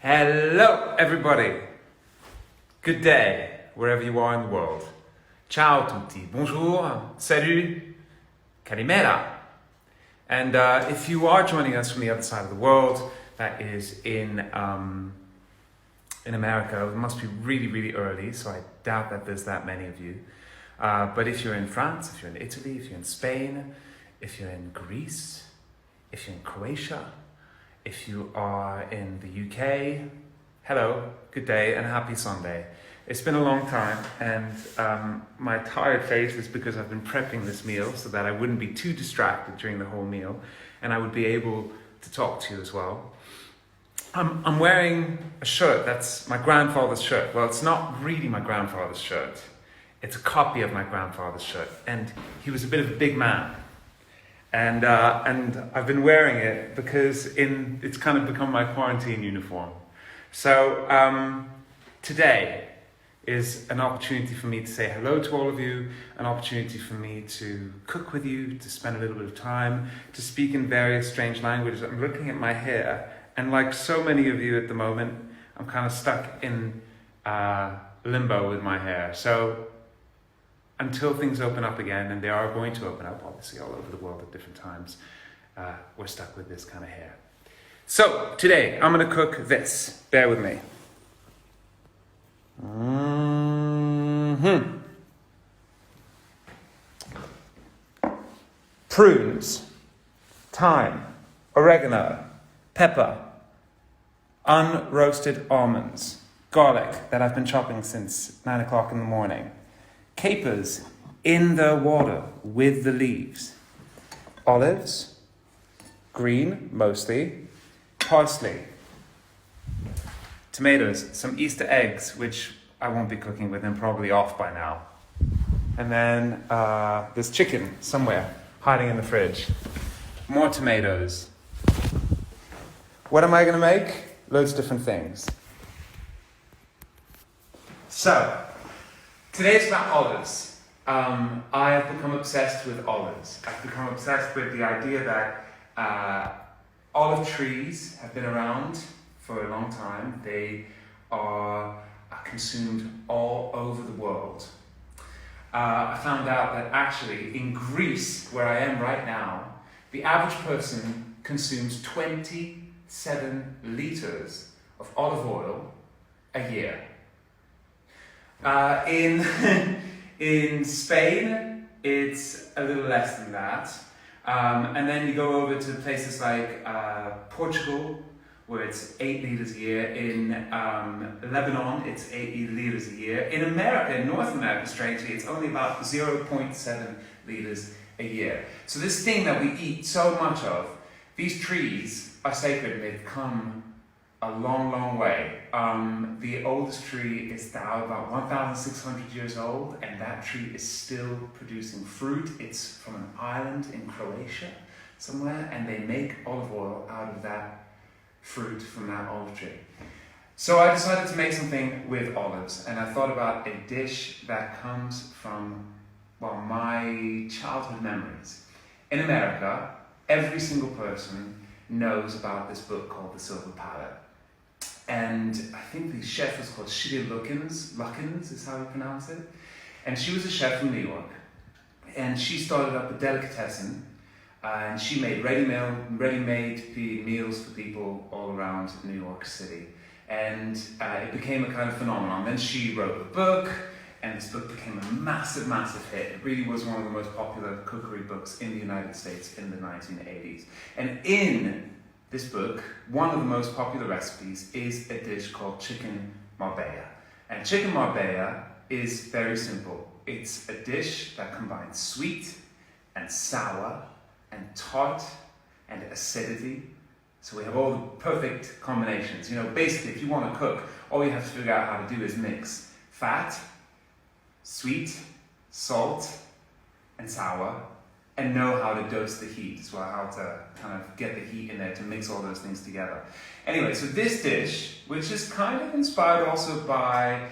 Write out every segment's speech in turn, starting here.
Hello, everybody. Good day, wherever you are in the world. Ciao tutti. Bonjour. Salut. Kalimera. And if you are joining us from the other side of the world, that is in America, it must be really, really early, so I doubt that there's that many of you. But if you're in France, if you're in Italy, if you're in Spain, if you're in Greece, if you're in Croatia, if you are in the UK, hello, good day, and happy Sunday. It's been a long time, and my tired face is because I've been prepping this meal so that I wouldn't be too distracted during the whole meal, and I would be able to talk to you as well. I'm wearing a shirt that's my grandfather's shirt. Well, it's not really my grandfather's shirt. It's a copy of my grandfather's shirt, and he was a bit of a big man. And I've been wearing it because it's kind of become my quarantine uniform. So today is an opportunity for me to say hello to all of you, an opportunity for me to cook with you, to spend a little bit of time, to speak in various strange languages. I'm looking at my hair, and like so many of you at the moment, I'm kind of stuck in limbo with my hair. So until things open up again, and they are going to open up, obviously, all over the world at different times, we're stuck with this kind of hair. So, today, I'm going to cook this. Bear with me. Prunes, thyme, oregano, pepper, unroasted almonds, garlic that I've been chopping since 9 o'clock in the morning, capers in the water with the leaves, olives, green mostly, parsley, tomatoes, some Easter eggs, which I won't be cooking with, I'm probably off by now. And then there's chicken somewhere hiding in the fridge. More tomatoes. What am I going to make? Loads of different things. So, today's about olives. I have become obsessed with olives. I've become obsessed with the idea that olive trees have been around for a long time. They are consumed all over the world. I found out that actually in Greece, where I am right now, the average person consumes 27 liters of olive oil a year. In Spain, it's a little less than that. And then you go over to places like Portugal, where it's 8 liters a year. In Lebanon, it's 8 liters a year. In America, in North America, strangely, it's only about 0.7 liters a year. So this thing that we eat so much of, these trees are sacred and they've come a long, long way. The oldest tree is now about 1,600 years old, and that tree is still producing fruit. It's from an island in Croatia somewhere, and they make olive oil out of that fruit from that olive tree. So I decided to make something with olives, and I thought about a dish that comes from, well, my childhood memories. In America, every single person knows about this book called The Silver Palette. And I think the chef was called Shirley Luckins is how you pronounce it. And she was a chef from New York. And she started up a delicatessen. And she made ready-made meals for people all around New York City. And it became a kind of phenomenon. Then she wrote a book, and this book became a massive, massive hit. It really was one of the most popular cookery books in the United States in the 1980s. And in this book, one of the most popular recipes is a dish called chicken marbella. And chicken marbella is very simple. It's a dish that combines sweet and sour and tart and acidity. So we have all the perfect combinations. You know, basically, if you want to cook, all you have to figure out how to do is mix fat, sweet, salt, and sour, and know how to dose the heat as well, how to kind of get the heat in there to mix all those things together. Anyway, so this dish, which is kind of inspired also by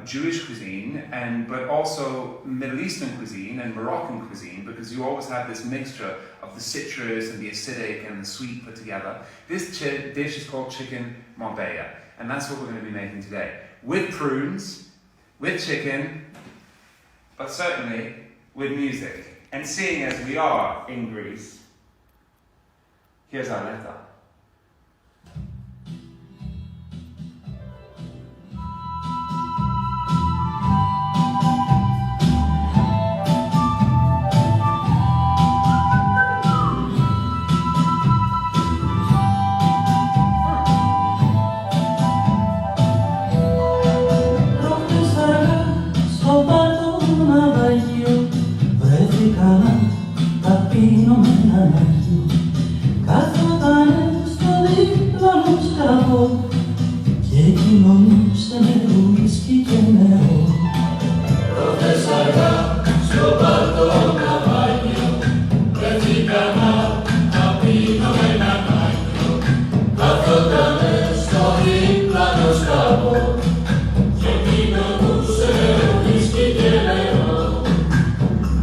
Jewish cuisine, but also Middle Eastern cuisine and Moroccan cuisine, because you always have this mixture of the citrus and the acidic and the sweet put together. This dish is called chicken marbella, and that's what we're going to be making today. With prunes, with chicken, but certainly with music. And seeing as we are in Greece, here's Arletta.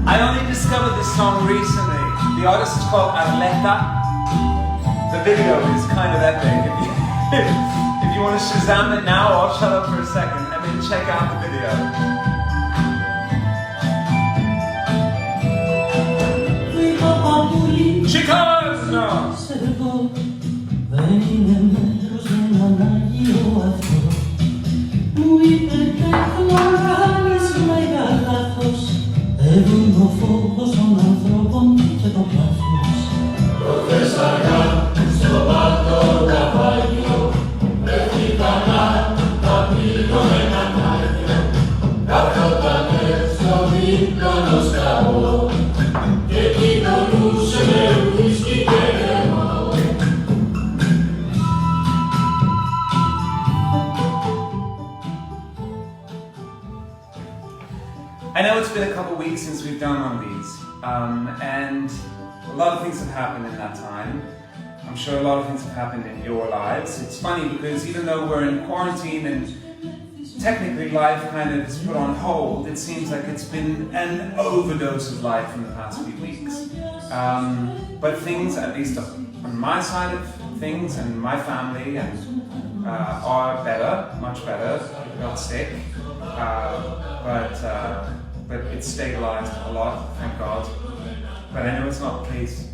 I only discovered this song recently. The artist is called Arletta. The video is kind of epic. If you want to Shazam it now, I'll shut up for a second and then check out the video. Chicago! I know it's been a couple of weeks since we've done one of these, and a lot of things have happened in that time. I'm sure a lot of things have happened in your lives. It's funny because even though we're in quarantine and technically life kind of is put on hold, it seems like it's been an overdose of life in the past few weeks. But things, at least on my side of things and my family, are better, much better. People got sick, but it's stabilized a lot, thank God. But I know it's not the case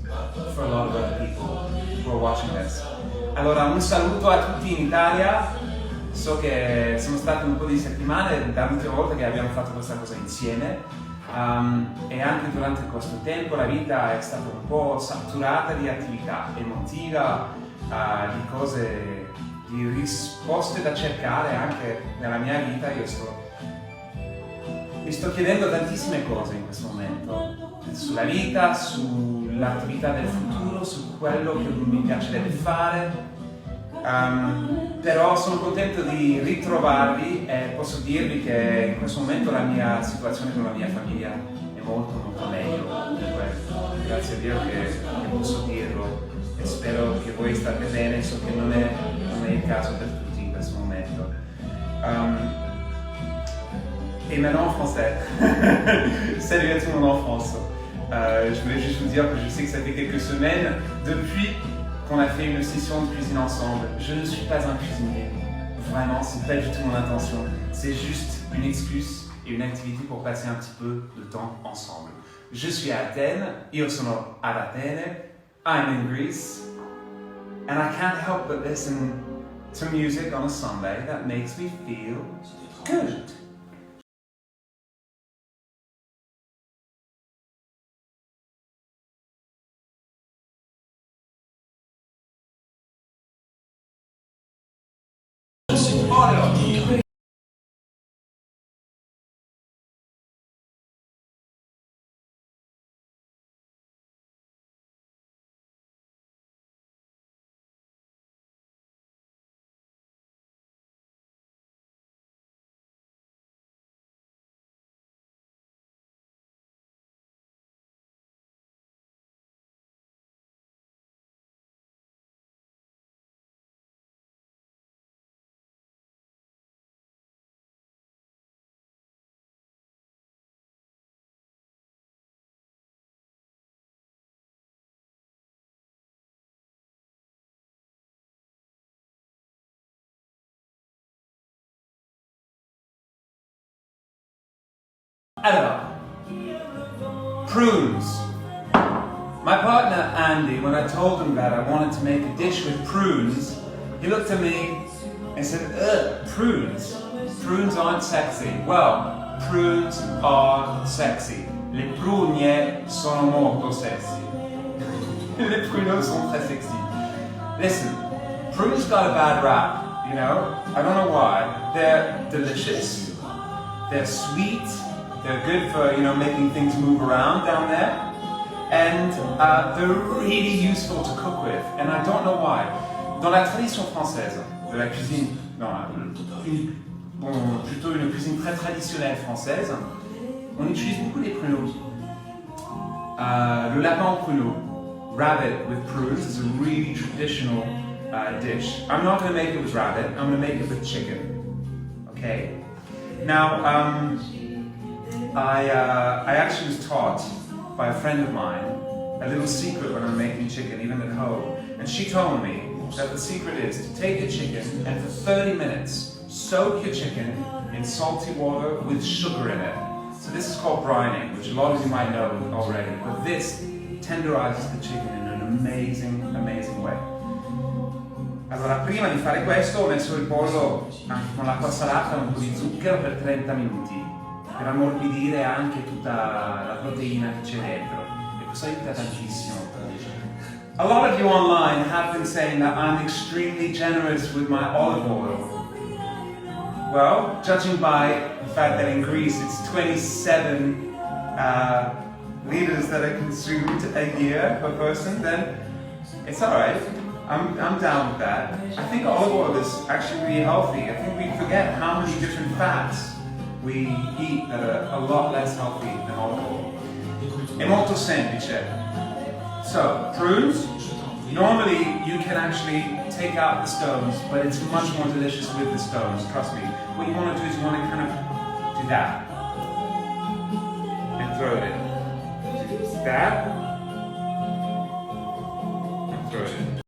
for a lot of other people who are watching this. Allora, un saluto a tutti in Italia. So che sono state un po' di settimane dall'ultima volta che abbiamo fatto questa cosa insieme, e anche durante questo tempo la vita è stata un po' saturata di attività emotiva, di cose, di risposte da cercare anche nella mia vita. Mi sto chiedendo tantissime cose in questo momento, sulla vita, sull'attività del futuro, su quello che mi piacerebbe fare, però sono contento di ritrovarvi e posso dirvi che in questo momento la mia situazione con la mia famiglia è molto molto meglio. Comunque, grazie a Dio che posso dirlo, e spero che voi state bene. So che non è il caso per tutti in questo momento. Et maintenant en français. Salut à tout le monde en France. Je voulais juste vous dire que je sais que ça fait quelques semaines depuis qu'on a fait une session de cuisine ensemble. Je ne suis pas un cuisinier. Vraiment, c'est pas du tout mon intention. C'est juste une excuse et une activité pour passer un petit peu de temps ensemble. Je suis à Athènes. Io sono ad Atene. I'm in Greece. And I can't help but listen to music on a Sunday that makes me feel good. Alors, prunes. My partner Andy, when I told him that I wanted to make a dish with prunes, he looked at me and said, ugh, prunes? Prunes aren't sexy. Well, prunes are sexy. Les prugne sono molto sexy. Les pruneaux sont très sexy. Listen, prunes got a bad rap, you know? I don't know why. They're delicious. They're sweet. They're good for, you know, making things move around down there. And they're really useful to cook with. And I don't know why. Dans la tradition française, de la cuisine, plutôt une cuisine très traditionnelle française, on utilise beaucoup les pruneaux. Le lapin au pruneau, rabbit with prunes, is a really traditional dish. I'm not going to make it with rabbit, I'm going to make it with chicken. Okay? Now, I actually was taught by a friend of mine a little secret when I'm making chicken, even at home. And she told me that the secret is to take your chicken and for 30 minutes soak your chicken in salty water with sugar in it. So this is called brining, which a lot of you might know already, but this tenderizes the chicken in an amazing, amazing way. Allora, prima di fare questo ho messo il pollo con l'acqua salata e un po' di zucchero per 30 minuti, per ammorbidire anche tutta la proteina che c'è dentro, e questo aiuta tantissimo. A lot of you online have been saying that I'm extremely generous with my olive oil. Well, judging by the fact that in Greece it's 27 liters that are consumed a year per person, then it's alright. I'm down with that. I think olive oil is actually really healthy. I think we forget how many different fats we eat that are a lot less healthy than olive oil. È molto semplice. So, prunes, normally you can actually take out the stones, but it's much more delicious with the stones, trust me. What you want to do is you want to kind of do that. And throw it in. That. And throw it in.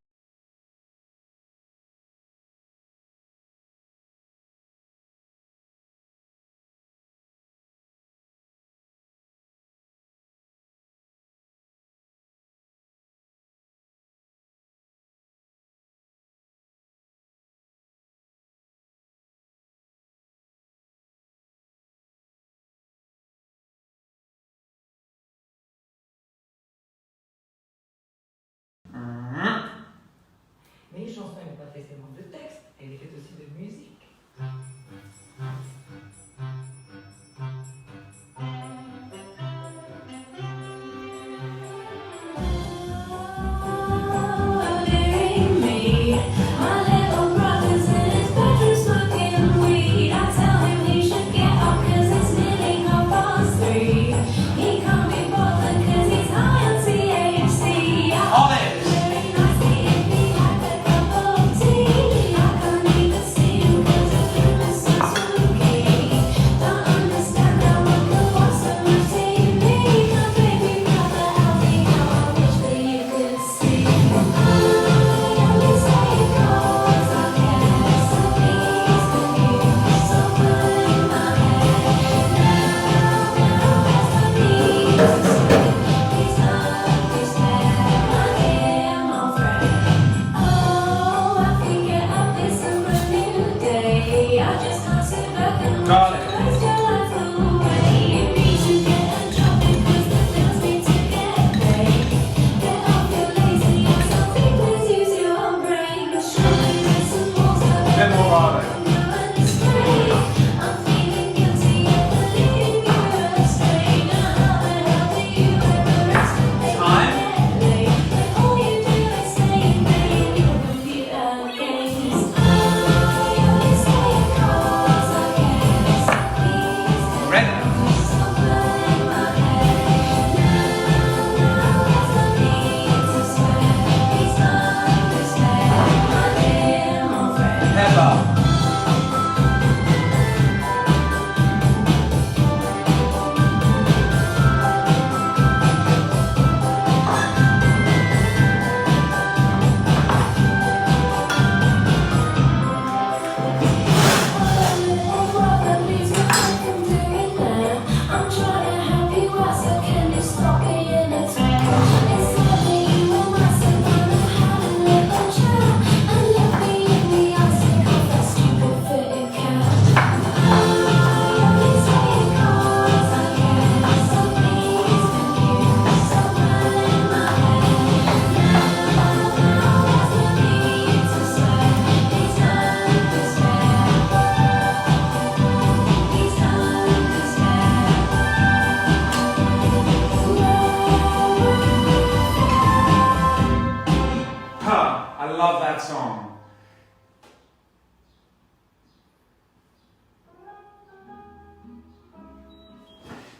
Mais une chanson, elle n'est pas faite seulement de texte, elle est faite aussi de musique. Olive!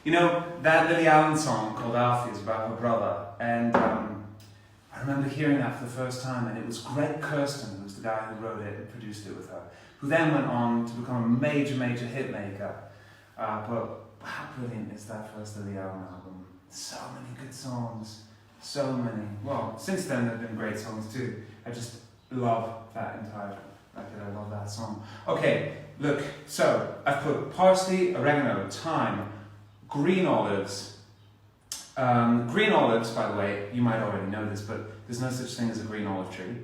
You know, that Lily Allen song called Alfie is about her brother, and I remember hearing that for the first time, and it was Greg Kurstin, who was the guy who wrote it and produced it with her, who then went on to become a major, major hit maker. But how brilliant is that first Lily Allen album? So many good songs, so many. Well, since then there have been great songs too. I just love that entire record, I love that song. Okay, look, so I've put parsley, oregano, thyme, green olives. Green olives, by the way, you might already know this, but there's no such thing as a green olive tree.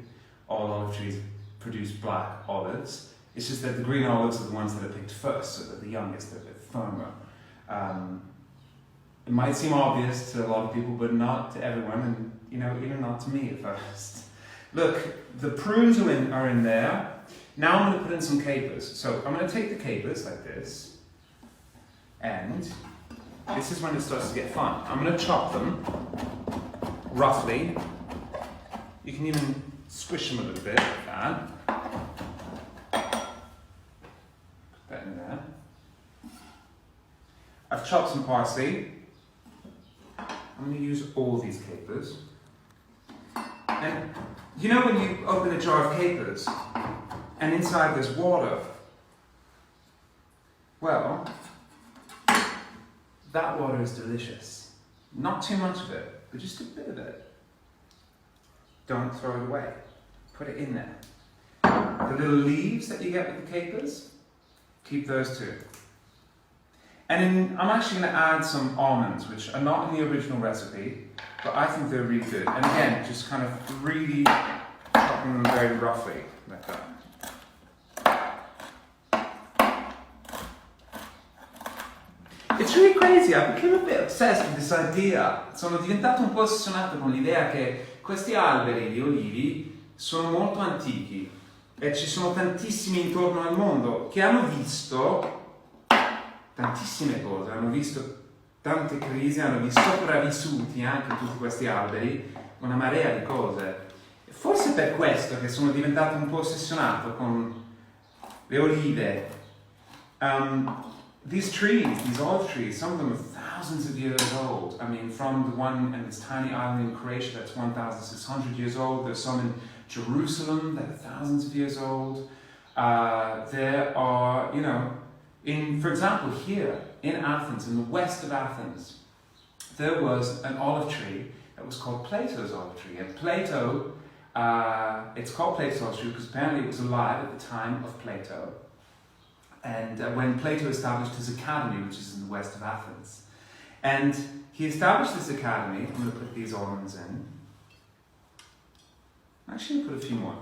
All olive trees produce black olives. It's just that the green olives are the ones that are picked first, so that the youngest are a bit firmer. It might seem obvious to a lot of people, but not to everyone, and even not to me at first. Look, the prunes are in there. Now I'm going to put in some capers. So I'm going to take the capers like this, and this is when it starts to get fun. I'm going to chop them roughly. You can even squish them a little bit like that. Put that in there. I've chopped some parsley. I'm going to use all these capers. And you know when you open a jar of capers and inside there's water? Well, that water is delicious. Not too much of it, but just a bit of it. Don't throw it away. Put it in there. The little leaves that you get with the capers, keep those too. And I'm actually going to add some almonds, which are not in the original recipe, but I think they're really good. And again, just kind of really chopping them very roughly, like that. It's really crazy, I became a bit obsessed with this idea. Sono diventato un po' ossessionato con l'idea che questi alberi di olivi sono molto antichi e ci sono tantissimi intorno al mondo che hanno visto tantissime cose, hanno visto tante crisi, hanno visto sopravvissuti anche tutti questi alberi, una marea di cose. E forse per questo che sono diventato un po' ossessionato con le olive. These trees, these olive trees, some of them are thousands of years old. I mean, from the one in this tiny island in Croatia that's 1,600 years old. There's some in Jerusalem that are thousands of years old. There are, for example, here in Athens, in the west of Athens, there was an olive tree that was called Plato's olive tree. And Plato, it's called Plato's olive tree because apparently it was alive at the time of Plato. And when Plato established his academy, which is in the west of Athens. And he established this academy. I'm going to put these almonds in. Actually, I'll put a few more.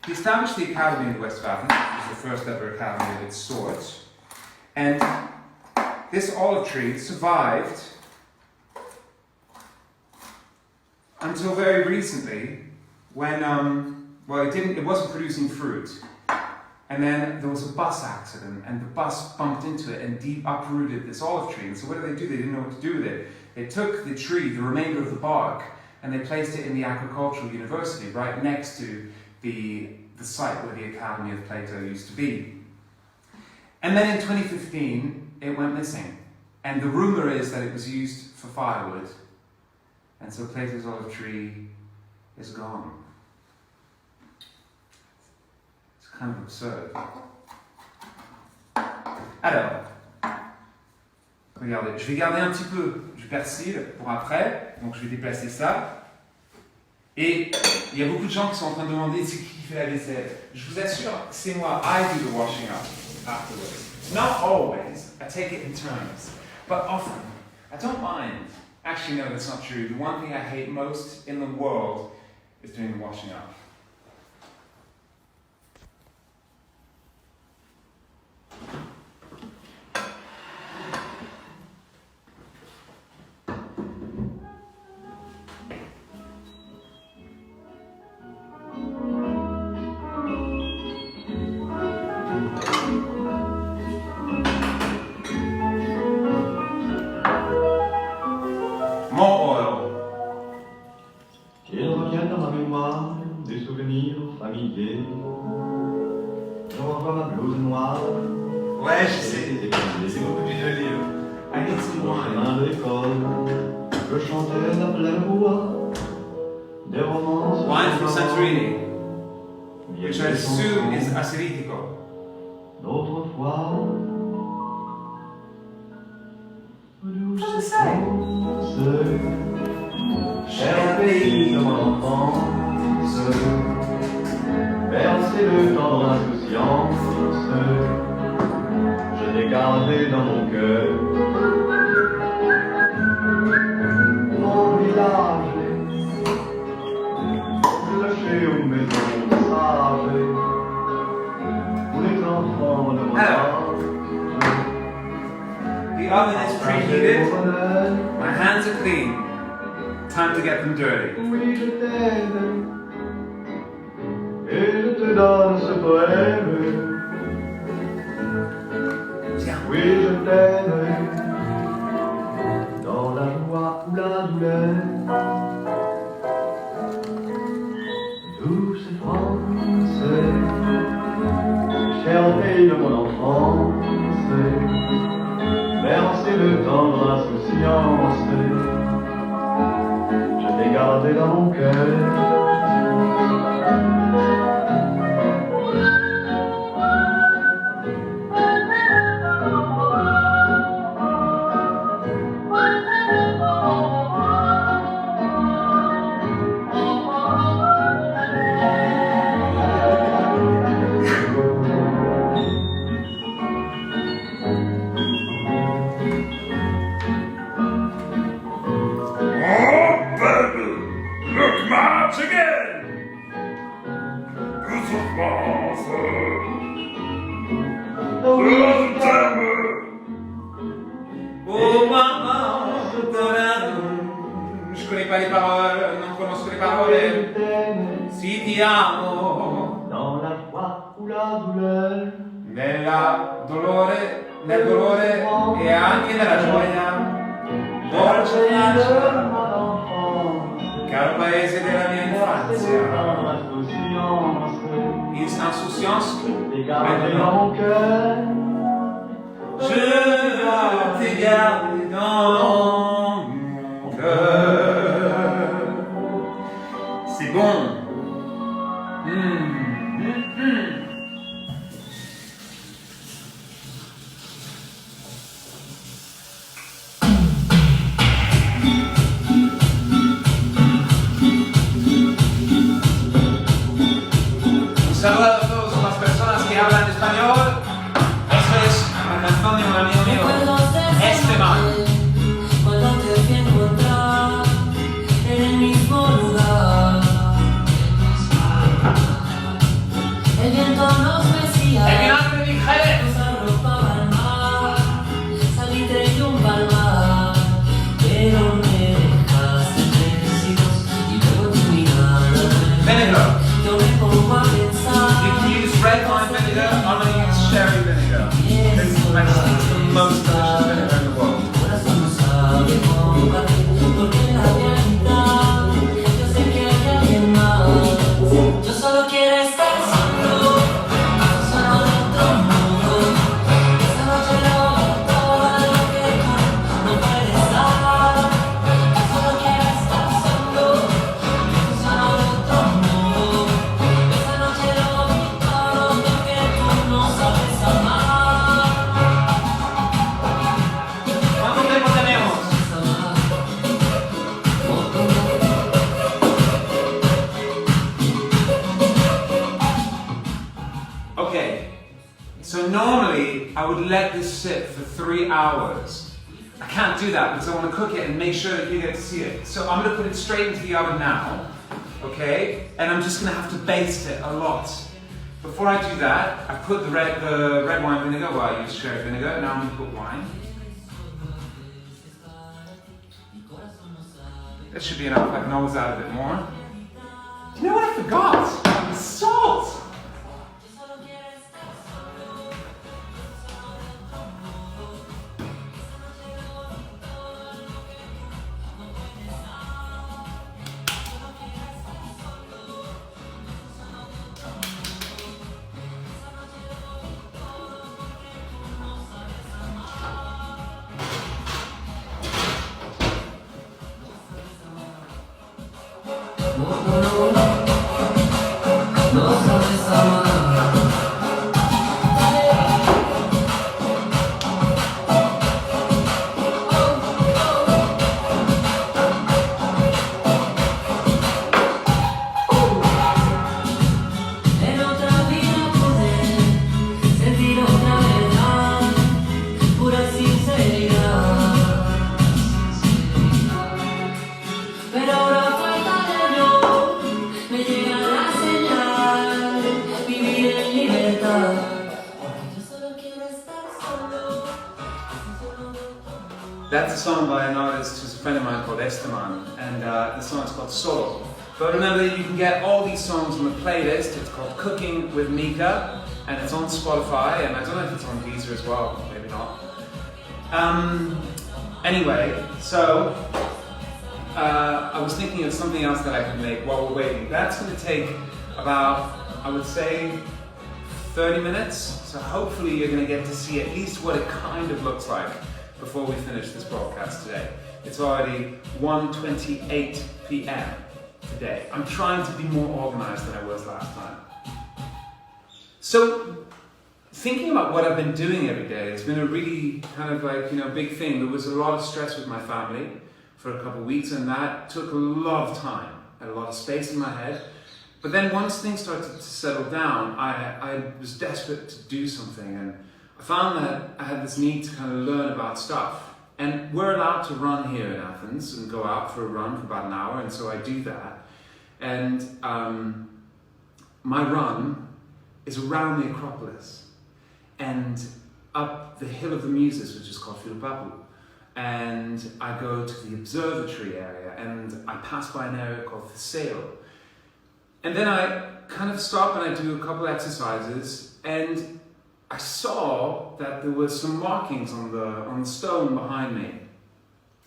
He established the academy in the west of Athens, which was the first ever academy of its sort. And this olive tree survived until very recently when, it wasn't producing fruit. And then there was a bus accident, and the bus bumped into it and uprooted this olive tree. And so what did? They didn't know what to do with it. They took the tree, the remainder of the bark, and they placed it in the agricultural university right next to the site where the Academy of Plato used to be. And then in 2015, it went missing. And the rumor is that it was used for firewood. And so Plato's olive tree is gone. It's kind of absurd. Alors, regardez, je vais garder un petit peu du persil pour après, donc je vais déplacer ça. Et il y a beaucoup de gens qui sont en train de demander c'est qui fait la vaisselle. Je vous assure, c'est moi. I do the washing up afterwards. Not always. I take it in turns. But often. I don't mind. Actually, no, that's not true. The one thing I hate most in the world is doing the washing up. More oil. Qu'ils reviennent dans ma mémoire des souvenirs familiers. Je revois ma blouse noire. Ouais, je sais. C'est beaucoup d'huile d'olive. I need some Au wine. chemin d'école, je chantais à pleine voix des romances. Wine from Santorini, Vieilles which I assume is chansons Assyrtiko. d'autrefois. What does it say? Cher pays de mon enfance, bercé de tendre insouciance, je t'ai gardé dans mon cœur. Mon village, clocher aux maisons sages, où les enfants de mon âge. The oven is preheated. My hands are clean. Time to get them dirty. Oui, je t'aime, et je te donne ce poème. Tiens. Oui, je t'aime, dans la joie ou la douleur. Douce France, cher pays de mon enfance, bercé de tendre insouciance, je t'ai gardé dans mon cœur. Look, March again! Oh maman, je connais pas les paroles, non prononce les paroles. Je t'aime, Si ti amo, dans la joie ou la douleur. nel dolore e anche nella gioia. Dolce Nancia, caro paese della mia infanzia. Insouciance, T'es gardé dans mon cœur. je t'ai gardé dans mon cœur. C'est bon. Un saludo a todas las personas que hablan español. Eso es una canción de un amigo mío, Esteban. Cuando te fui a encontrar en el mismo lugar, el viento nos mecía, El vinagre de Jerez. nos arropaba al mar, salí triunfa al mar, pero me dejaste vencidos y luego tu mirada Vinegar. yo me pongo a pensar. You can use red wine vinegar, I'm going to use sherry vinegar. This is the most delicious vinegar in the world. Corazón no sabe cómo batir, porque en la realidad yo sé que hay alguien más. Yo solo quiero estar solo, solo en otro mundo. Esta noche lo todo lo que tú no puedes dar. Yo solo quiero estar solo, solo en otro mundo. Esta noche lo todo lo que tú no sabes amar. ¿Cuánto tiempo tenemos? Okay, so normally I would let this sit for 3 hours. I can't do that because I want to cook it and make sure that you get to see it. So I'm going to put it straight into the oven now, okay? And I'm just going to have to baste it a lot. Before I do that, I put the red wine vinegar, well I use sherry vinegar, now I'm going to put wine. That should be enough, I can always add a bit more. You know what I forgot? The salt! No sabes amar. En otra vida poder sentir otra verdad, pura sinceridad. Pero ahora falta de yo, me llega la señal, vivir en libertad. Porque yo solo quiero estar solo, solo de todo. That's a song by an artist who's a friend of mine called Esteban, and the song is called Solo. But remember, you can get all these songs on the playlist. It's called Cooking with Mika, and it's on Spotify, and I don't know if it's on Deezer as well, maybe not. Anyway, so I was thinking of something else that I could make while we're waiting. That's going to take about, I would say, 30 minutes. So hopefully you're going to get to see at least what it kind of looks like before we finish this broadcast today. It's already 1:28 p.m. today. I'm trying to be more organized than I was last time. So, thinking about what I've been doing every day, it's been a really kind of like, big thing. There was a lot of stress with my family for a couple of weeks, and that took a lot of time and a lot of space in my head. But then once things started to settle down, I was desperate to do something, and I found that I had this need to kind of learn about stuff. And we're allowed to run here in Athens and go out for a run for about an hour, and so I do that. And my run is around the Acropolis and up the Hill of the Muses, which is called Philopappou. And I go to the observatory area, and I pass by an area called Theseo. And then I kind of stop and I do a couple exercises, and I saw that there were some markings on the stone behind me.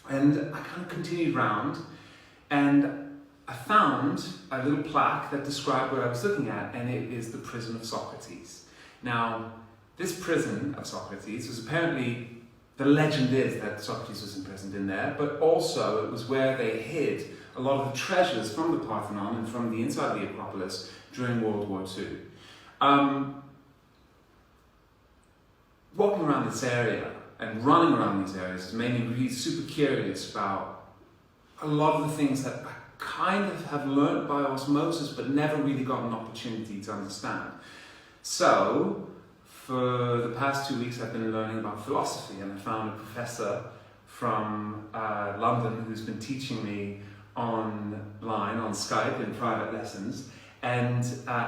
And I kind of continued round, and I found a little plaque that described what I was looking at, and it is the prison of Socrates. Now, this prison of Socrates was apparently, the legend is that Socrates was imprisoned in there, but also it was where they hid a lot of the treasures from the Parthenon and from the inside of the Acropolis during World War II. Walking around this area and running around these areas has made me really super curious about a lot of the things that I kind of have learned by osmosis but never really got an opportunity to understand. So, for the past 2 weeks I've been learning about philosophy, and I found a professor from London who's been teaching me online, on Skype, in private lessons. And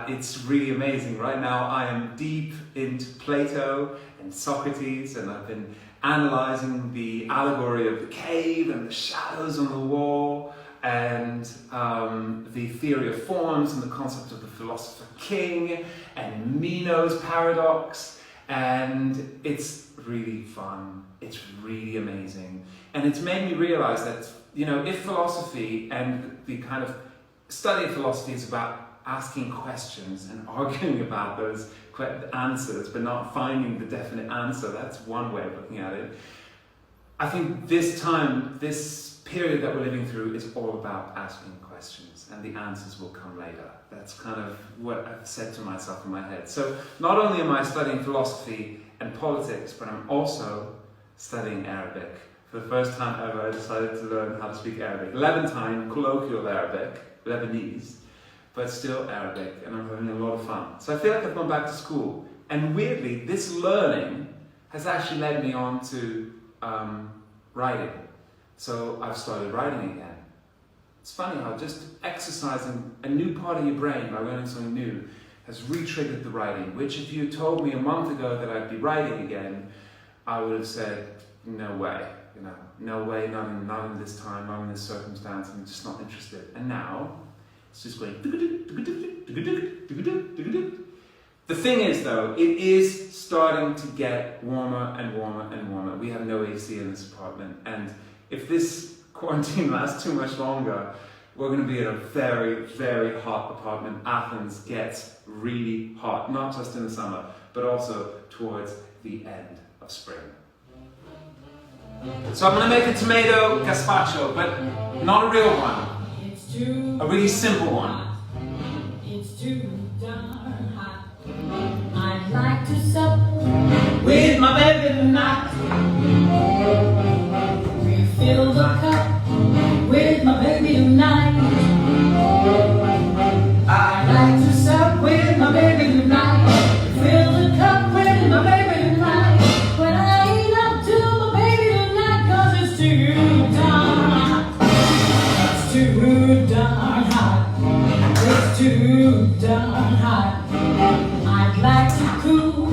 it's really amazing. Right now I am deep into Plato and Socrates, and I've been analysing the allegory of the cave and the shadows on the wall, and the theory of forms and the concept of the philosopher king and Meno's paradox. And it's really fun. It's really amazing. And it's made me realise that, if philosophy and the kind of study of philosophy is about asking questions and arguing about those answers but not finding the definite answer, that's one way of looking at it. I think this period that we're living through is all about asking questions, and the answers will come later. That's kind of what I've said to myself in my head. So not only am I studying philosophy and politics, but I'm also studying Arabic. For the first time ever, I decided to learn how to speak Arabic. Levantine, colloquial Arabic, Lebanese, but still Arabic, and I'm having a lot of fun. So I feel like I've gone back to school. And weirdly, this learning has actually led me on to writing. So I've started writing again. It's funny how just exercising a new part of your brain by learning something new has re-triggered the writing, which if you had told me a month ago that I'd be writing again, I would have said, no way, no way, not in this time, not in this circumstance, I'm just not interested. And now, it's just going. The thing is though, it is starting to get warmer and warmer and warmer. We have no AC in this apartment, and if this quarantine lasts too much longer, we're going to be in a very, very hot apartment. Athens gets really hot, not just in the summer, but also towards the end of spring. So I'm going to make a tomato gazpacho, but not a real one. too A really simple one. hot. It's too darn hot. I'd like to sup with my baby tonight. Refill the cup with my baby tonight. I'd like to sup with my baby tonight. Fill the cup with my baby tonight. When I eat up to my baby tonight, 'cause it's too darn hot. It's too darn hot. It's too darn hot. I'd like to cool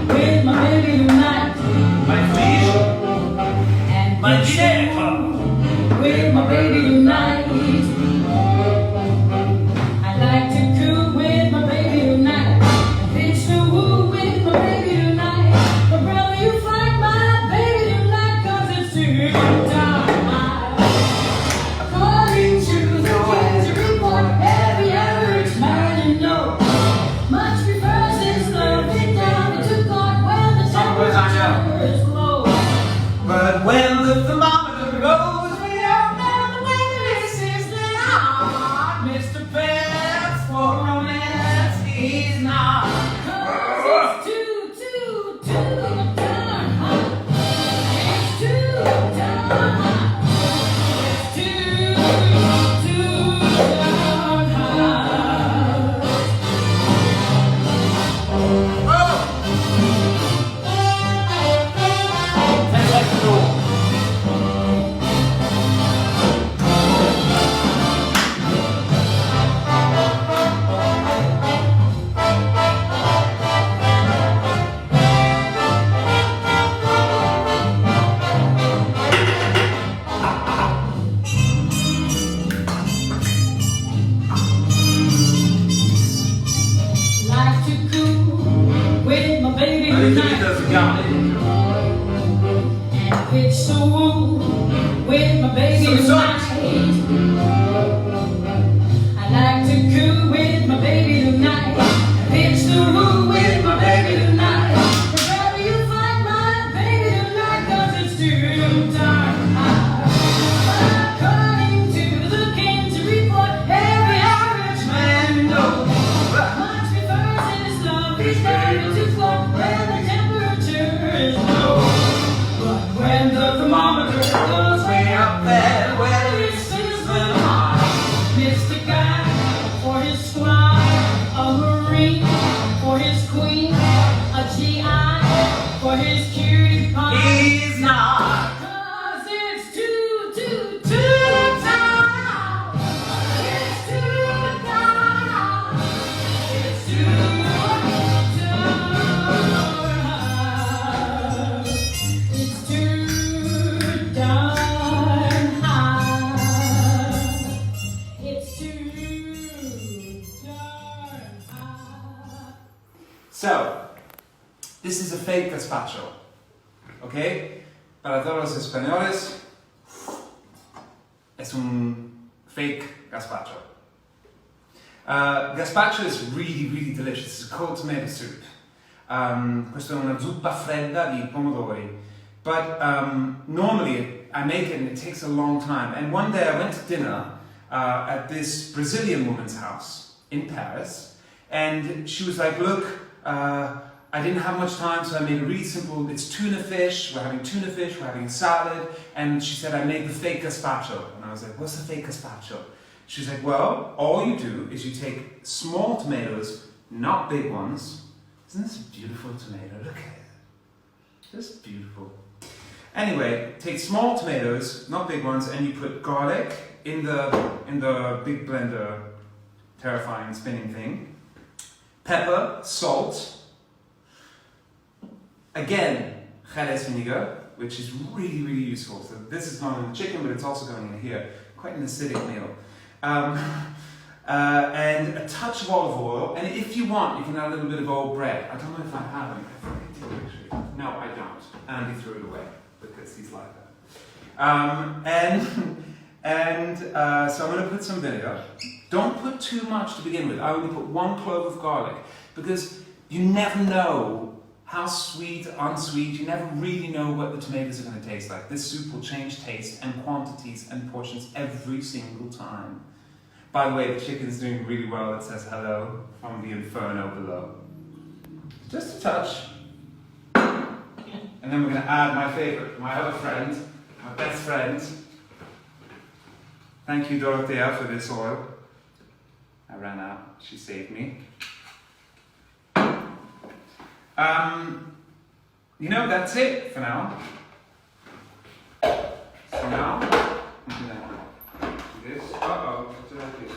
with my baby tonight. My fish. And My get chick. cool with my baby tonight. I'd like to cool with my baby tonight. And bitch to woo with my baby tonight. But brother, you find my baby tonight, 'cause it's too darn hot. According to the Kinsey report, every average man you know much prefers his love it down to court when the Some words I know. temperature is low. But when the thermometer goes way up and the weather is sizzling hot, Mr. Best for romance, he's not. 'Cause it's too darn hot. It's too darn hot. It's too darn hot. Oh! 10 seconds rule. Like to cool with my baby tonight. And pitch so woo with my baby So tonight. I like to cool with my baby tonight. And pitch so woo with my baby tonight. But wherever you find my baby tonight, 'cause it's too darn hot. According to the Kinsey report, every average man you know much prefers his love is down to court when the temperature is low. But when the thermometer goes way up there, where it's sizzling hot, Mr. Guy for his squad, a Marine for his queen, a GI for his cutie pie. He's not. 'Cause it's too darn hot. It's too darn hot. It's too darn hot. It's too darn hot. It's too darn hot. So, this is a fake gazpacho, okay? Para todos los españoles, es un fake gazpacho. Gazpacho is really delicious. It's a cold tomato soup. Questa è una zuppa fredda di pomodori. But normally I make it and it takes a long time. And one day I went to dinner at this Brazilian woman's house in Paris. And she was like, look, I didn't have much time, so I made a really simple, it's tuna fish, we're having tuna fish, we're having a salad. And she said, I made the fake gazpacho. And I was like, what's the fake gazpacho? She's like, well, all you do is you take small tomatoes, not big ones. Isn't this a beautiful tomato? Look at it. Just beautiful. Anyway, take small tomatoes, not big ones, and you put garlic in the big blender, terrifying spinning thing. Pepper, salt. Again, Jerez vinegar, which is really useful. So this is going in the chicken, but it's also going in here. Quite an acidic meal. And a touch of olive oil, and if you want, you can add a little bit of old bread. I don't know if I have any. I think I did actually. No, I don't. Andy threw it away because he's like that. So I'm going to put some vinegar. Don't put too much to begin with. I only put 1 clove of garlic because you never know how sweet, unsweet. You never really know what the tomatoes are going to taste like. This soup will change taste and quantities and portions every single time. By the way, the chicken's doing really well. It says hello from the inferno below. Just a touch. And then we're going to add my favorite, my other friend, my best friend. Thank you, Dorothea, for this oil. I ran out. She saved me. That's it for now. So now, I'm going to do this. Uh-oh, what did I do?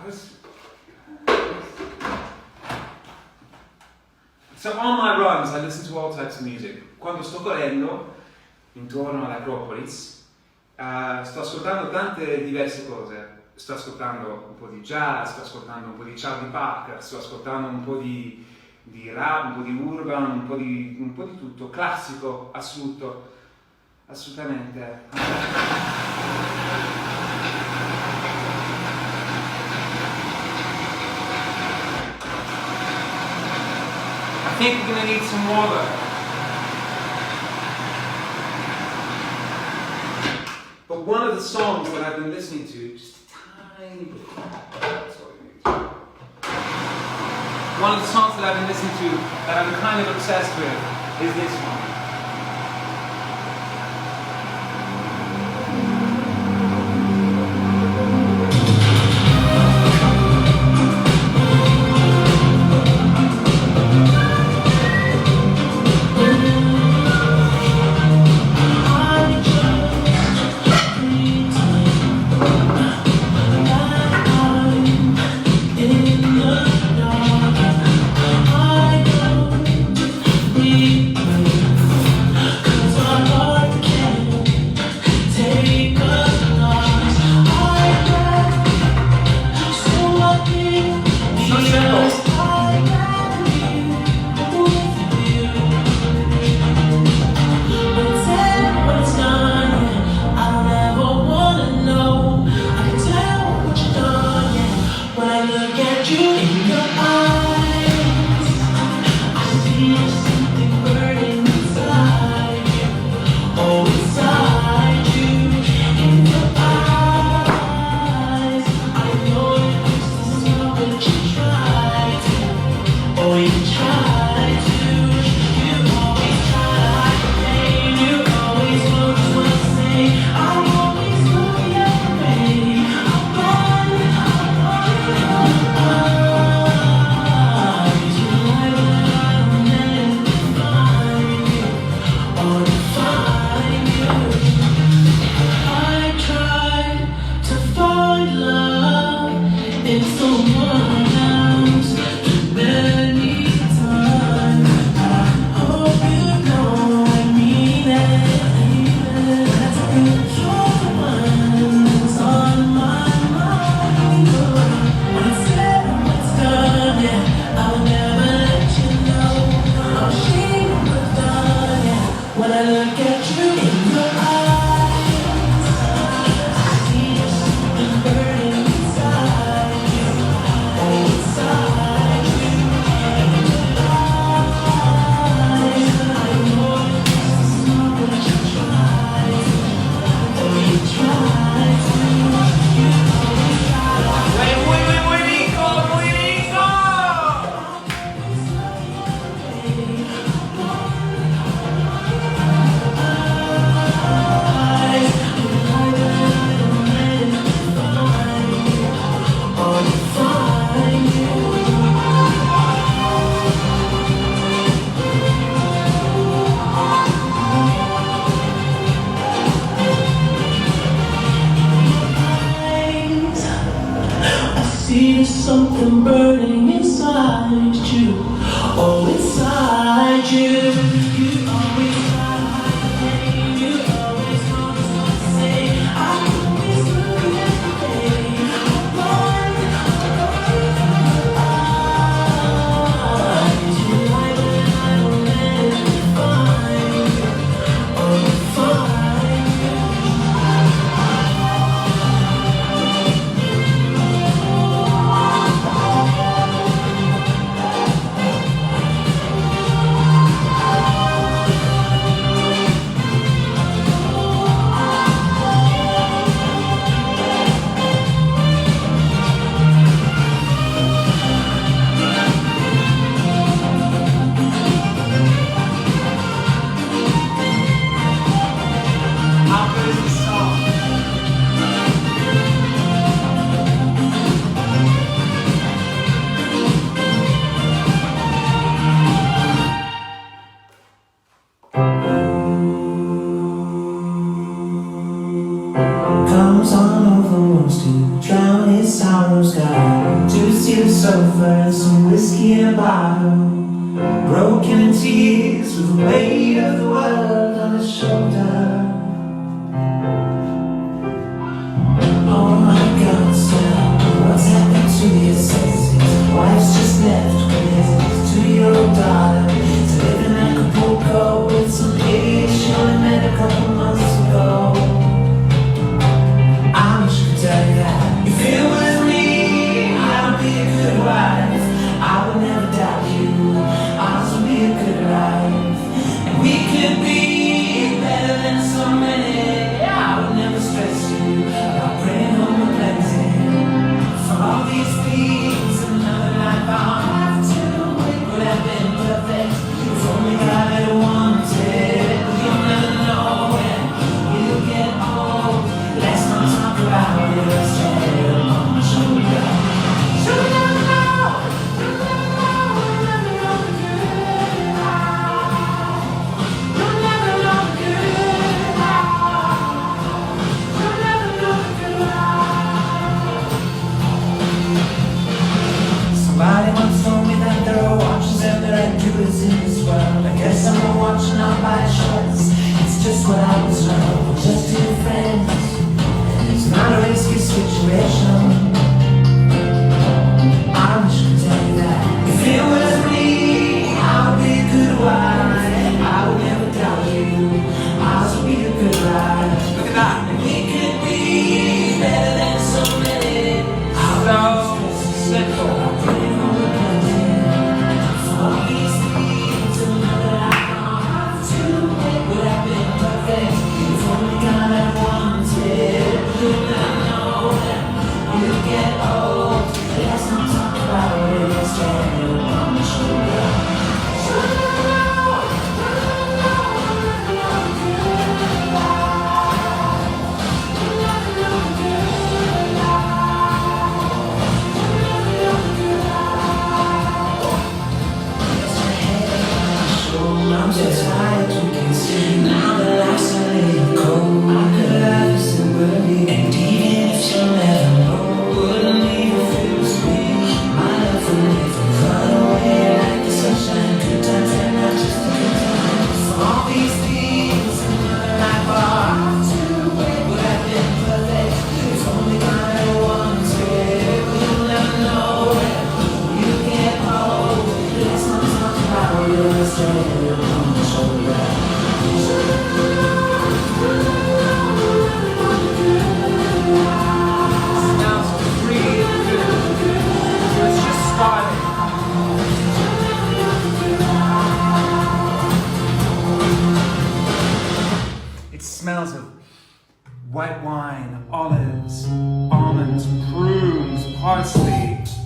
Goes. So on my runs, I listen to all types of music. Quando sto correndo, intorno all'Acropolis, sto ascoltando tante diverse cose. Sto ascoltando un po' di jazz, sto ascoltando un po' di Charlie Parker, sto ascoltando un po' di rap, un po' di urban, un po' di tutto, classico, assoluto, assolutamente. I think we're gonna need some water. But one of the songs that I've been listening to, just a tiny bit, that's all you need. One of the songs that I've been listening to that I'm kind of obsessed with is this one. sulfur and some whiskey in a bottle. Broken in tears with the weight of the world on his shoulder. Oh my God, son, what's happened to your senses? Wife's just left with his 2-year-old daughter to live in Acapulco with some lady she only met a couple months ago. I wish I could tell you that if it was me, I would be a good wife. I would never doubt you. Ours would be a good life, and we could be better than so many. I would never stress you about praying home a blessing. For all these things, another life I'll have to wait would have been perfect. If only God had wanted. You'll never know when you get old. Let's not talk about it. Let's stand on my shoulder. You'll never know. You'll never know. You'll never know the good life. You'll never know the good life. You'll never know the good life. Somebody once told me that there are watches and there are jewels in this world. I guess I'm a watch not by choice. It's just what I was told. We're just two friends. It's not a risky situation. I wish I could tell you that if it was me, I would be a good wife. I would never doubt you. Ours would be a good life. Look at that. And we could be better than so many. So simple. I'm just tired to consider. Now the life's a little cold. I could love you so early, and even if you'll never know, wouldn't leave if it was me. My love for living far away like the sunshine. Good times and not just the good times. For all these things, another life I'll have to wait would have been perfect. If only God had wanted. You'll never know when you get old. Let's not talk about it. Let's stay. Smells really good. It's just starting. It smells of white wine, olives, almonds, prunes, parsley.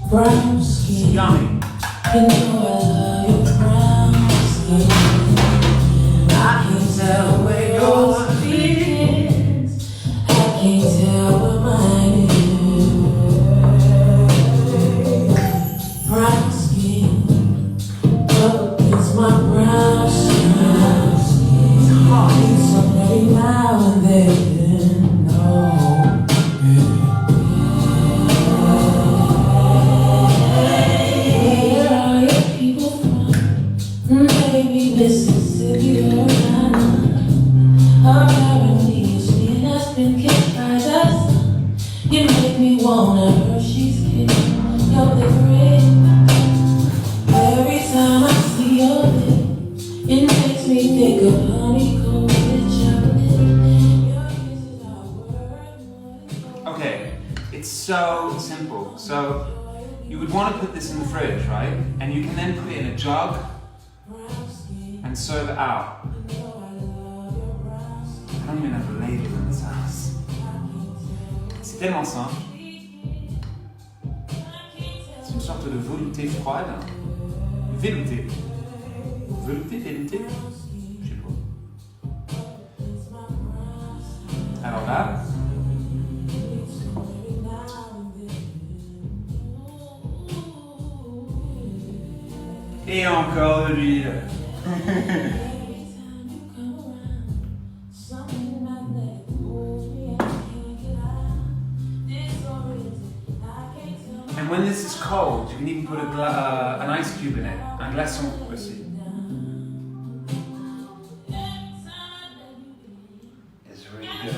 Brown It's skin, yummy. you know I love your brown skin. I can tell where your feet is. I can tell where mine is. Brown skin, up against my brown skin. It's hard, so every now and then. Oh, where are your people from? Maybe Mississippi or Ghana. Apparently your skin has been kissed by the sun. You make me wanna Hershey's kiss your liquid. Every time I see your lips, it makes me think of honeycomb chocolate. Your kisses are worth more. Okay, it's so simple. So you would want to put this in the fridge, right? And you can then put it in a jug and serve it out. I don't even have a ladle in this house. C'est tellement simple. C'est une sorte de velouté froide. Velouté. Velouté, velouté. Je sais pas. Alors là, et encore de l'huile. And when this is cold, you can even put an ice cube in it. Un glaçon aussi. It's really good.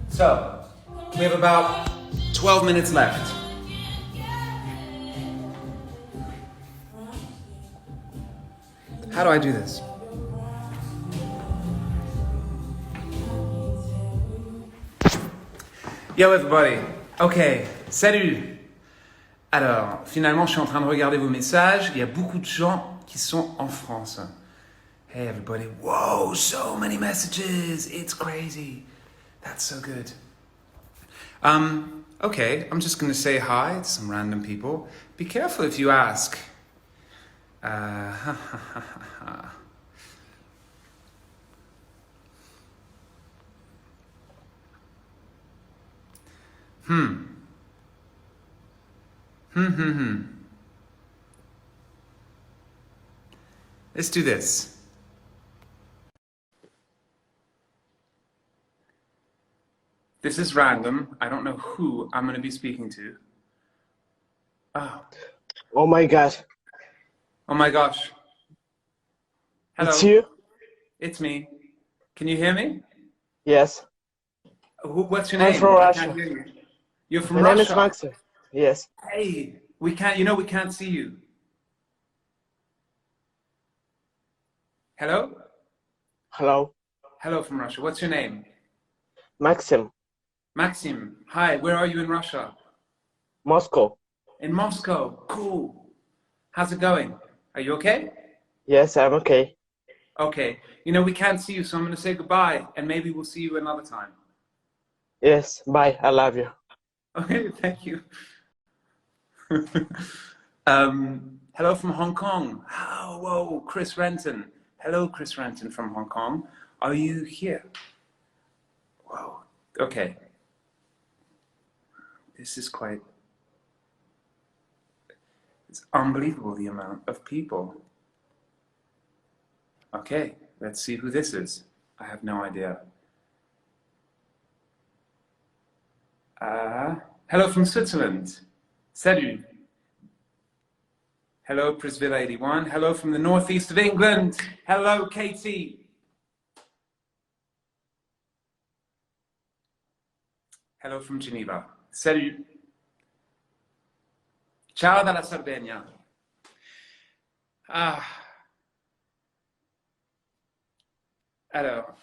So, we have about 12 minutes left. How do I do this? Yo everybody. Ok, salut. Alors, finalement, je suis en train de regarder vos messages. Il y a beaucoup de gens qui sont en France. Hey everybody. Whoa, so many messages. It's crazy. That's so good. Okay, I'm just gonna say hi to some random people. Be careful if you ask. Let's do this. This is random. I don't know who I'm going to be speaking to. Oh. Oh my god. Oh my gosh. Hello. It's you? It's me. Can you hear me? Yes. What's your I'm name? from I Russia. can't hear you. You're from My Russia? name is Maxim. Yes. Hey, we can't see you. Hello? Hello. Hello from Russia. What's your name? Maxim. Maxim. Hi, where are you in Russia? Moscow. In Moscow. Cool. How's it going? Are you okay? Yes, I'm okay. Okay. We can't see you, so I'm going to say goodbye, and maybe we'll see you another time. Yes, bye. I love you. Okay, thank you. Hello from Hong Kong. Oh, whoa, Chris Renton. Hello, Chris Renton from Hong Kong. Are you here? Whoa. Okay. This is it's unbelievable, the amount of people. Okay, let's see who this is. I have no idea. Hello from Switzerland. Salut. Hello, Prisvilla 81. Hello from the northeast of England. Hello, Katie. Hello from Geneva. Salut. Ciao dalla Sardegna. Alors,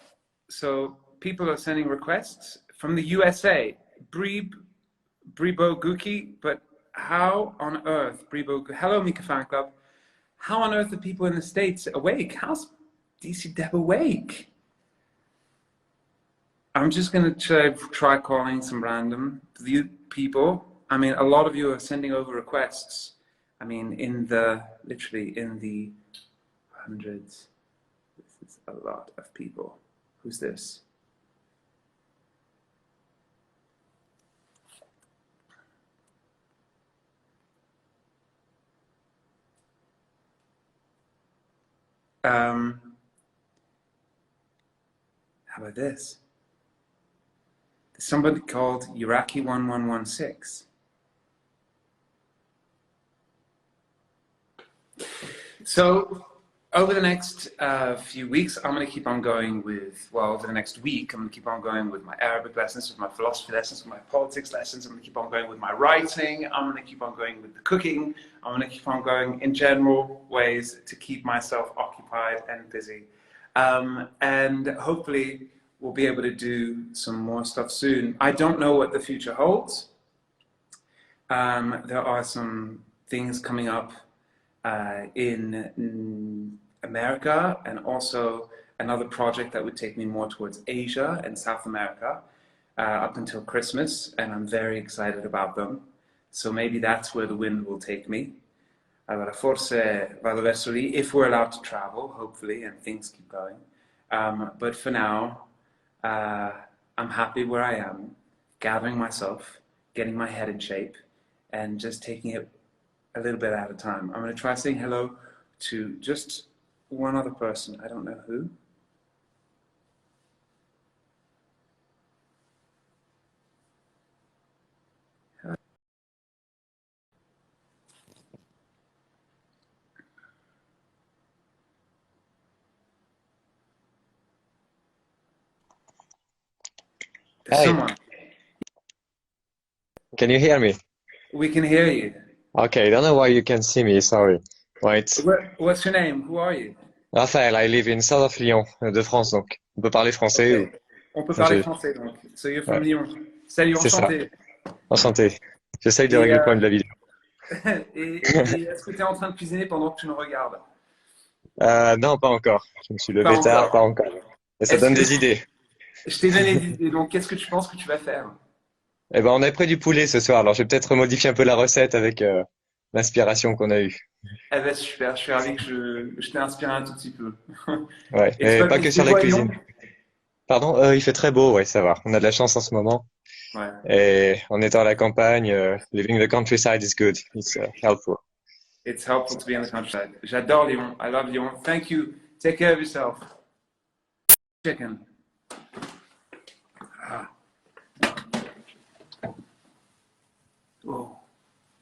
so people are sending requests from the USA. Bribo Guki, but how on earth, Bribo, hello Mika Fan Club, how on earth are people in the States awake? How's DC Deb awake? I'm just gonna try calling some random people. I mean, a lot of you are sending over requests. I mean, literally in the hundreds. This is a lot of people. Who's this? How about this? There's somebody called Iraqi1116. So over the next few weeks, I'm going to keep on going with, over the next week, I'm going to keep on going with my Arabic lessons, with my philosophy lessons, with my politics lessons. I'm going to keep on going with my writing. I'm going to keep on going with the cooking. I'm going to keep on going in general ways to keep myself occupied and busy. And hopefully we'll be able to do some more stuff soon. I don't know what the future holds. There are some things coming up in America, and also another project that would take me more towards Asia and South America up until Christmas, and I'm very excited about them. So maybe that's where the wind will take me. Allora forse vado verso lì, if we're allowed to travel, hopefully, and things keep going. But for now, I'm happy where I am, gathering myself, getting my head in shape, and just taking it a little bit at a time. I'm going to try saying hello to just one other person. I don't know who. Hey. Someone. Can you hear me? We can hear you. Okay, I don't know why you can see me, sorry. Wait. What's your name? Who are you? Raphaël, I live in south of Lyon, de France, donc. On peut parler français ou... Okay. On peut Enfin, parler français donc. So you're from ouais, Lyon. Salut, c'est ça. enchanté. Enchanté. J'essaye de Et, régler le problème de la vidéo. et est-ce que tu es en train de cuisiner pendant que tu nous regardes? Non, pas encore. Je me suis Pas levé tard, encore. pas encore. Mais ça Est-ce donne que des idées. je t'ai donné des idées, donc qu'est-ce que tu penses que tu vas faire? Eh ben, on a pris du poulet ce soir, alors je vais peut-être modifier un peu la recette avec l'inspiration qu'on a eue. Eh ben super, je suis ravi que je t'ai inspiré un tout petit peu. Ouais, Et tu mais vas pas que visiter sur la quoi à Lyon? cuisine. Pardon, il fait très beau, ouais, ça va. On a de la chance en ce moment. Ouais. Et en étant à la campagne, living the countryside is good. It's helpful. It's helpful to be in the countryside. J'adore Lyon. I love Lyon. Thank you. Take care of yourself. Chicken. Ah. Oh,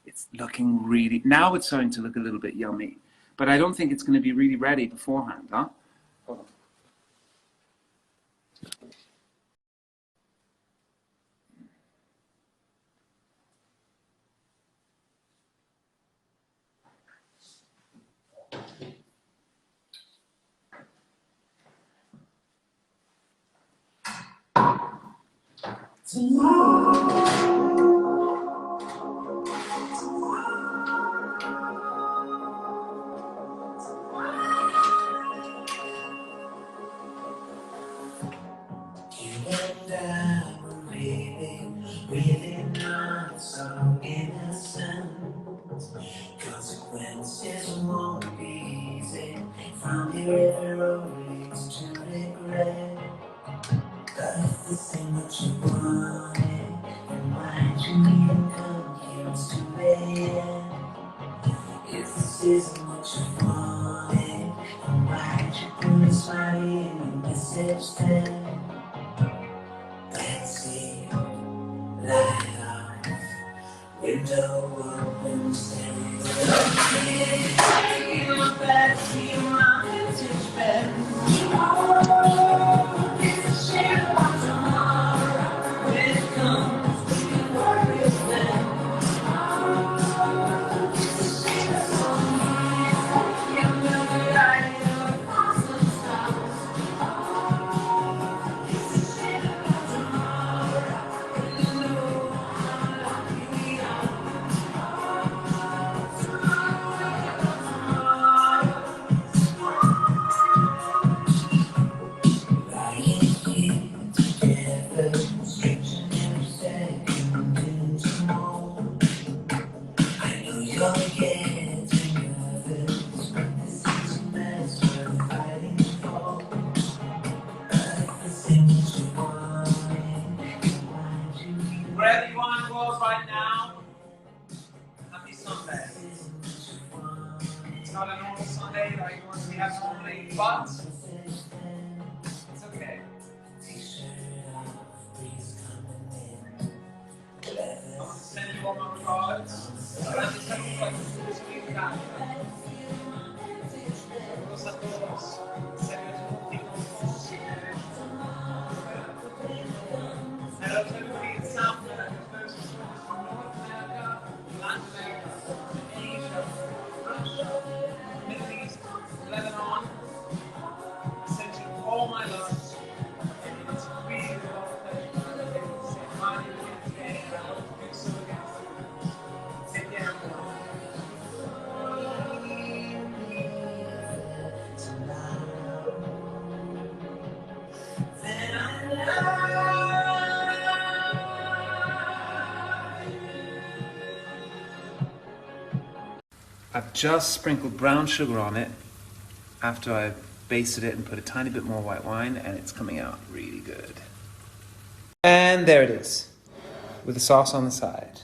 it's looking really. Now it's starting to look a little bit yummy, but I don't think it's going to be really ready beforehand, huh? Hold on. You and I were really not so innocent. Consequences won't be easy. From here, every road leads to regret. But if this ain't what you wanted, then why'd you even come here? It's 2 a.m. If this isn't what you wanted, then why'd you put a smiley in your message then? Taxi, light off, window open, stereo. Feel backseat, my vintage bed. Oh, it's a shame about tomorrow. When it comes, we can worry then. Oh, it's a shame that some you'll never light up awesome stars. Oh, it's a shame about tomorrow. When you know how lucky we are. Lying here together, stretching every second into more. I know you're getting nervous, but this is a mess worth fighting for. But if this ain't what you wanted, why'd you leave? Wherever you want to go right now, happy Sunday. It's not a normal Sunday like ones we have normally, but it's okay. T-shirt off, breeze coming in. I'm going to send you all my regards. Durante esta conversación que encanta. Todos a todos. Señor, contigo. Hello to everybody in South America, those from North America, Latin America, Asia, Russia, Middle East, Lebanon. I send you all my love. It's really a lot of pleasure to say hi to you today, and I hope to do so again soon. Take care, everyone. Then I I've just sprinkled brown sugar on it after I basted it and put a tiny bit more white wine, and it's coming out really good. And there it is, with the sauce on the side.